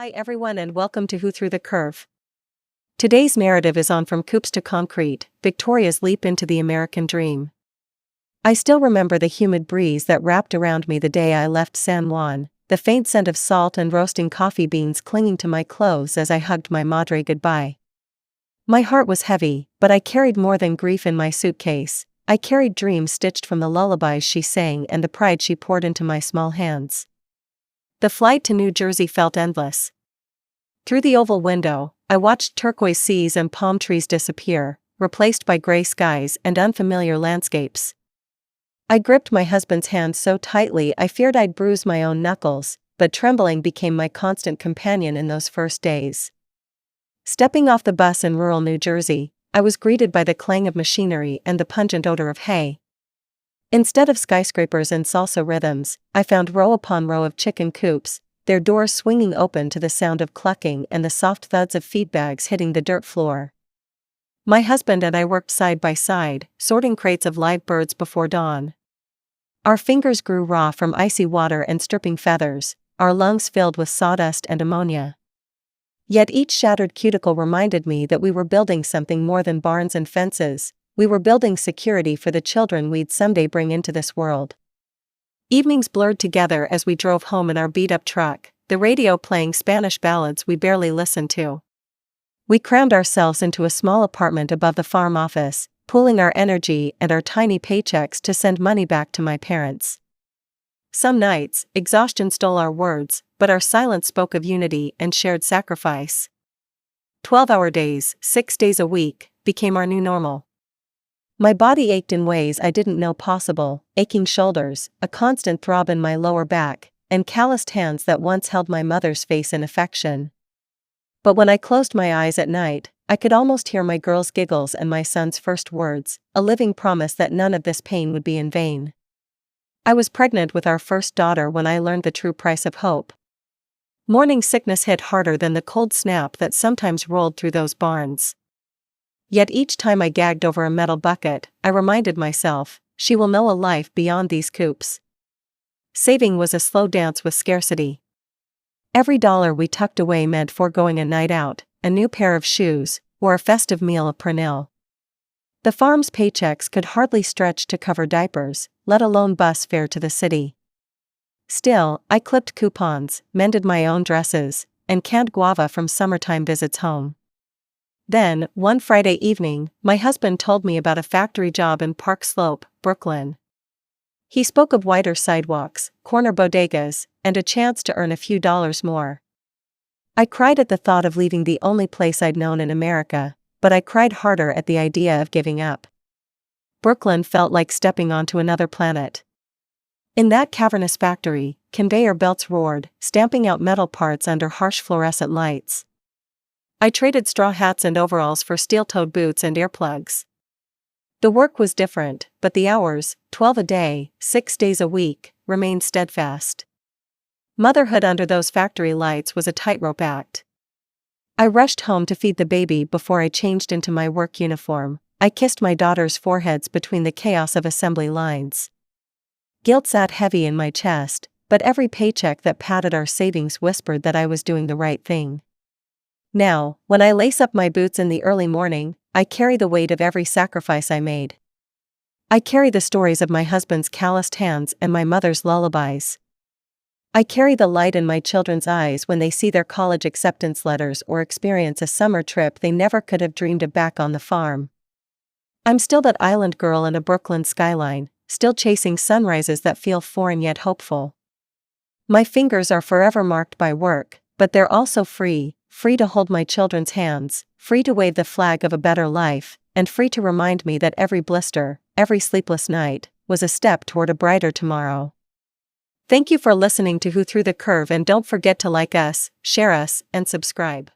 Hi everyone and welcome to Who Threw the Curve. Today's narrative is on From Coops to Concrete, Victoria's leap into the American dream. I still remember the humid breeze that wrapped around me the day I left San Juan, the faint scent of salt and roasting coffee beans clinging to my clothes as I hugged my madre goodbye. My heart was heavy, but I carried more than grief in my suitcase. I carried dreams stitched from the lullabies she sang and the pride she poured into my small hands. The flight to New Jersey felt endless. Through the oval window, I watched turquoise seas and palm trees disappear, replaced by gray skies and unfamiliar landscapes. I gripped my husband's hand so tightly I feared I'd bruise my own knuckles, but trembling became my constant companion in those first days. Stepping off the bus in rural New Jersey, I was greeted by the clang of machinery and the pungent odor of hay. Instead of skyscrapers and salsa rhythms, I found row upon row of chicken coops, their doors swinging open to the sound of clucking and the soft thuds of feed bags hitting the dirt floor. My husband and I worked side by side, sorting crates of live birds before dawn. Our fingers grew raw from icy water and stripping feathers, our lungs filled with sawdust and ammonia. Yet each shattered cuticle reminded me that we were building something more than barns and fences. We were building security for the children we'd someday bring into this world. Evenings blurred together as we drove home in our beat-up truck, the radio playing Spanish ballads we barely listened to. We crammed ourselves into a small apartment above the farm office, pooling our energy and our tiny paychecks to send money back to my parents. Some nights, exhaustion stole our words, but our silence spoke of unity and shared sacrifice. 12-hour days, 6 days a week, became our new normal. My body ached in ways I didn't know possible, aching shoulders, a constant throb in my lower back, and calloused hands that once held my mother's face in affection. But when I closed my eyes at night, I could almost hear my girl's giggles and my son's first words, a living promise that none of this pain would be in vain. I was pregnant with our first daughter when I learned the true price of hope. Morning sickness hit harder than the cold snap that sometimes rolled through those barns. Yet each time I gagged over a metal bucket, I reminded myself, she will know a life beyond these coops. Saving was a slow dance with scarcity. Every dollar we tucked away meant foregoing a night out, a new pair of shoes, or a festive meal of pernil. The farm's paychecks could hardly stretch to cover diapers, let alone bus fare to the city. Still, I clipped coupons, mended my own dresses, and canned guava from summertime visits home. Then, one Friday evening, my husband told me about a factory job in Park Slope, Brooklyn. He spoke of wider sidewalks, corner bodegas, and a chance to earn a few dollars more. I cried at the thought of leaving the only place I'd known in America, but I cried harder at the idea of giving up. Brooklyn felt like stepping onto another planet. In that cavernous factory, conveyor belts roared, stamping out metal parts under harsh fluorescent lights. I traded straw hats and overalls for steel-toed boots and earplugs. The work was different, but the hours, 12 a day, 6 days a week, remained steadfast. Motherhood under those factory lights was a tightrope act. I rushed home to feed the baby before I changed into my work uniform. I kissed my daughter's foreheads between the chaos of assembly lines. Guilt sat heavy in my chest, but every paycheck that padded our savings whispered that I was doing the right thing. Now, when I lace up my boots in the early morning, I carry the weight of every sacrifice I made. I carry the stories of my husband's calloused hands and my mother's lullabies. I carry the light in my children's eyes when they see their college acceptance letters or experience a summer trip they never could have dreamed of back on the farm. I'm still that island girl in a Brooklyn skyline, still chasing sunrises that feel foreign yet hopeful. My fingers are forever marked by work, but they're also free to hold my children's hands, free to wave the flag of a better life, and free to remind me that every blister, every sleepless night, was a step toward a brighter tomorrow. Thank you for listening to Who Threw the Curve, and don't forget to like us, share us, and subscribe.